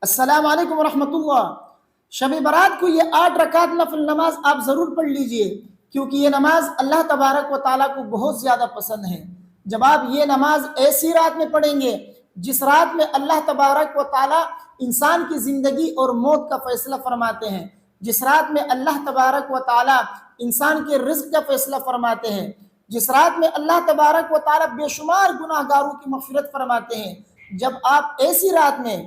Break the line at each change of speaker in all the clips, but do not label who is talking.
السلام علیکم ورحمۃ اللہ۔ شب برات کو یہ 8 رکعت نفل نماز آپ ضرور پڑھ لیجئے، کیونکہ یہ نماز اللہ تبارک و تعالیٰ کو بہت زیادہ پسند ہے۔ جب آپ یہ نماز ایسی رات میں پڑھیں گے جس رات میں اللہ تبارک و تعالیٰ انسان کی زندگی اور موت کا فیصلہ فرماتے ہیں، جس رات میں اللہ تبارک و تعالیٰ انسان کے رزق کا فیصلہ فرماتے ہیں، جس رات میں اللہ تبارک و تعالیٰ بے شمار گناہ گاروں کی مغفرت فرماتے ہیں، جب آپ ایسی رات میں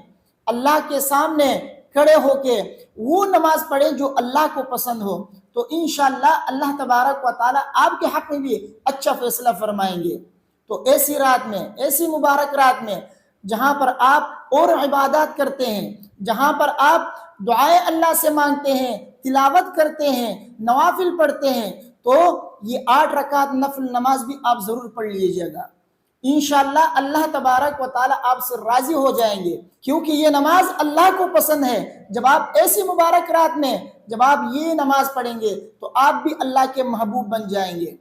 اللہ کے سامنے کھڑے ہو کے وہ نماز پڑھیں جو اللہ کو پسند ہو، تو انشاءاللہ اللہ تبارک و تعالیٰ آپ کے حق میں بھی اچھا فیصلہ فرمائیں گے۔ تو ایسی رات میں، ایسی مبارک رات میں جہاں پر آپ اور عبادات کرتے ہیں، جہاں پر آپ دعائیں اللہ سے مانگتے ہیں، تلاوت کرتے ہیں، نوافل پڑھتے ہیں، تو یہ 8 رکعت نفل نماز بھی آپ ضرور پڑھ لیجیے گا۔ انشاءاللہ اللہ تبارک و تعالیٰ آپ سے راضی ہو جائیں گے، کیونکہ یہ نماز اللہ کو پسند ہے۔ جب آپ ایسی مبارک رات میں جب آپ یہ نماز پڑھیں گے تو آپ بھی اللہ کے محبوب بن جائیں گے،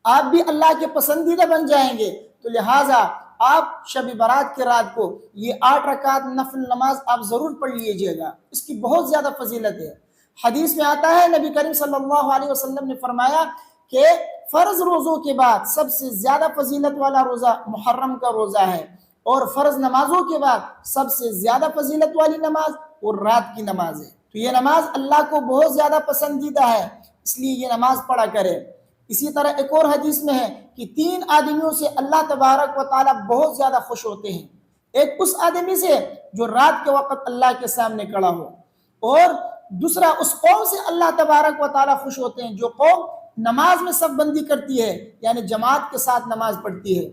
آپ بھی اللہ کے پسندیدہ بن جائیں گے۔ تو لہٰذا آپ شب برات کی رات کو یہ 8 رکعت نفل نماز آپ ضرور پڑھ لیجئے گا، اس کی بہت زیادہ فضیلت ہے۔ حدیث میں آتا ہے، نبی کریم صلی اللہ علیہ وسلم نے فرمایا کہ فرض روزوں کے بعد سب سے زیادہ فضیلت والا روزہ محرم کا روزہ ہے، اور فرض نمازوں کے بعد سب سے زیادہ فضیلت والی نماز وہ رات کی نماز ہے۔ تو یہ نماز اللہ کو بہت زیادہ پسندیدہ ہے، اس لیے یہ نماز پڑھا کرے۔ اسی طرح ایک اور حدیث میں ہے کہ 3 آدمیوں سے اللہ تبارک و تعالیٰ بہت زیادہ خوش ہوتے ہیں۔ ایک اس آدمی سے جو رات کے وقت اللہ کے سامنے کھڑا ہو، اور دوسرا اس قوم سے اللہ تبارک و تعالیٰ خوش ہوتے ہیں جو قوم نماز میں صف بندی کرتی ہے، یعنی جماعت کے ساتھ نماز پڑھتی ہے،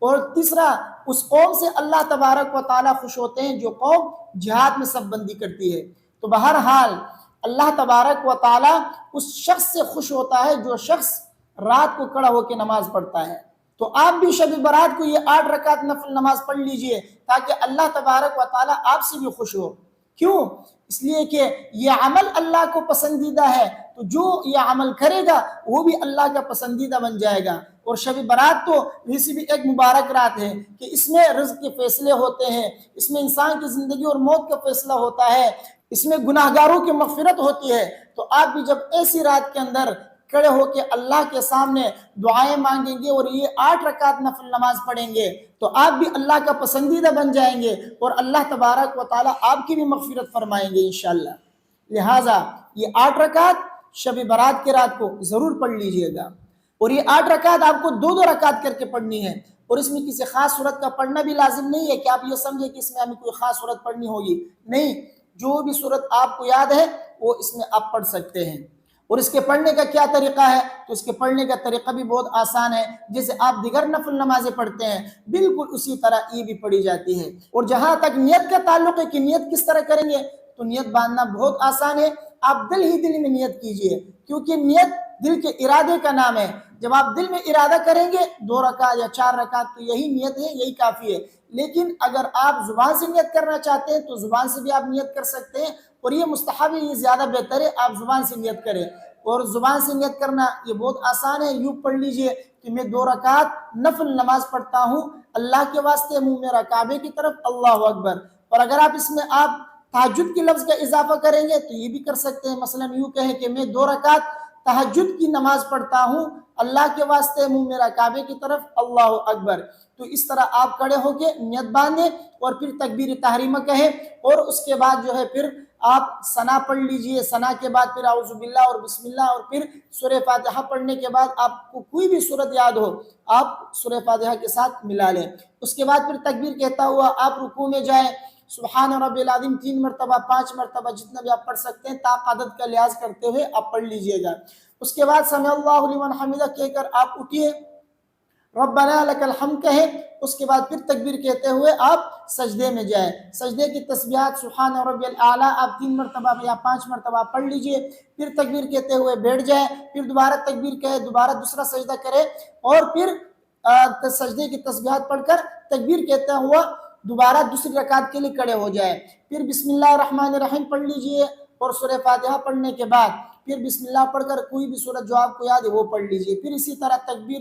اور تیسرا اس قوم سے اللہ تبارک و تعالیٰ خوش ہوتے ہیں جو قوم جہاد میں صف بندی کرتی ہے۔ تو بہرحال اللہ تبارک و تعالیٰ اس شخص سے خوش ہوتا ہے جو شخص رات کو کھڑا ہو کے نماز پڑھتا ہے۔ تو آپ بھی شب برات کو یہ 8 رکعت نفل نماز پڑھ لیجئے تاکہ اللہ تبارک و تعالیٰ آپ سے بھی خوش ہو۔ کیوں؟ اس لیے کہ یہ عمل اللہ کو پسندیدہ ہے، تو جو یہ عمل کرے گا وہ بھی اللہ کا پسندیدہ بن جائے گا۔ اور شب برات تو ویسی بھی ایک مبارک رات ہے کہ اس میں رزق کے فیصلے ہوتے ہیں، اس میں انسان کی زندگی اور موت کا فیصلہ ہوتا ہے، اس میں گناہ گاروں کی مغفرت ہوتی ہے۔ تو آپ بھی جب ایسی رات کے اندر کھڑے ہو کے اللہ کے سامنے دعائیں مانگیں گے اور یہ 8 رکعت نفل نماز پڑھیں گے تو آپ بھی اللہ کا پسندیدہ بن جائیں گے، اور اللہ تبارک و تعالیٰ آپ کی بھی مغفرت فرمائیں گے انشاءاللہ۔ لہٰذا یہ 8 رکعت شب برات کی رات کو ضرور پڑھ لیجئے گا، اور یہ 8 رکعت آپ کو 2 رکعت کر کے پڑھنی ہے، اور اس میں کسی خاص صورت کا پڑھنا بھی لازم نہیں ہے کہ آپ یہ سمجھیں کہ اس میں ہمیں کوئی خاص صورت پڑھنی ہوگی، نہیں، جو بھی صورت آپ کو یاد ہے وہ اس میں آپ پڑھ سکتے ہیں۔ اور اس کے پڑھنے کا کیا طریقہ ہے؟ تو اس کے پڑھنے کا طریقہ بھی بہت آسان ہے، جیسے آپ دیگر نفل نمازیں پڑھتے ہیں بالکل اسی طرح یہ بھی پڑھی جاتی ہے۔ اور جہاں تک نیت کا تعلق ہے کہ نیت کس طرح کریں گے، تو نیت باندھنا بہت آسان ہے۔ آپ دل ہی دل میں نیت کیجئے، کیونکہ نیت دل کے ارادے کا نام ہے۔ جب آپ دل میں ارادہ کریں گے 2 رکعت یا 4 رکعت تو یہی نیت ہے، یہی کافی ہے۔ لیکن اگر آپ زبان سے نیت کرنا چاہتے ہیں تو زبان سے بھی آپ نیت کر سکتے ہیں، اور یہ مستحب ہے، یہ زیادہ بہتر ہے آپ زبان سے نیت کریں۔ اور زبان سے نیت کرنا یہ بہت آسان ہے، یوں پڑھ لیجئے کہ میں 2 رکعت نفل نماز پڑھتا ہوں اللہ کے واسطے، منہ میرا کعبے کی طرف، اللہ اکبر۔ اور اگر آپ اس میں آپ تہجد کے لفظ کا اضافہ کریں گے تو یہ بھی کر سکتے ہیں، مثلا یوں کہیں کہ میں 2 رکعت تہجد کی نماز پڑھتا ہوں اللہ کے واسطے، منہ میرا کعبے کی طرف، اللہ اکبر۔ تو اس طرح آپ کھڑے ہو کے نیت باندھیں اور پھر تکبیر تحریمہ کہیں، اور اس کے بعد جو ہے پھر آپ ثنا پڑھ لیجئے، ثنا کے بعد پھر اعوذ باللہ اور بسم اللہ، اور پھر سورہ فاتحہ پڑھنے کے بعد آپ کو کوئی بھی سورت یاد ہو آپ سورہ فاتحہ کے ساتھ ملا لیں۔ اس کے بعد پھر تکبیر کہتا ہوا آپ رکوع میں جائیں، سبحان ربی العظیم 3 مرتبہ 5 مرتبہ جتنا بھی آپ پڑھ سکتے ہیں، طاق عدد کا لحاظ کرتے ہوئے آپ پڑھ لیجئے گا۔ اس کے بعد سمع اللہ لمن حمدہ کہہ کر آپ اٹھیے، ربنا لک الحمد کہیں، اس کے بعد پھر تکبیر کہتے ہوئے آپ سجدے میں جائیں۔ سجدے کی تسبیحات سبحان ربی الاعلیٰ آپ 3 مرتبہ یا 5 مرتبہ پڑھ لیجئے، پھر تکبیر کہتے ہوئے بیٹھ جائیں، پھر دوبارہ تکبیر کہے، دوبارہ دوسرا سجدہ کرے، اور پھر سجدے کی تسبیحات پڑھ کر تکبیر کہتا ہوا دوبارہ دوسری رکعت کے لیے کھڑے ہو جائیں، پھر بسم اللہ الرحمن الرحیم پڑھ لیجئے، اور سورہ فاتحہ پڑھنے کے بعد پھر بسم اللہ پڑھ کر کوئی بھی سورت جو آپ کو یاد ہے وہ پڑھ لیجئے، پھر اسی طرح تکبیر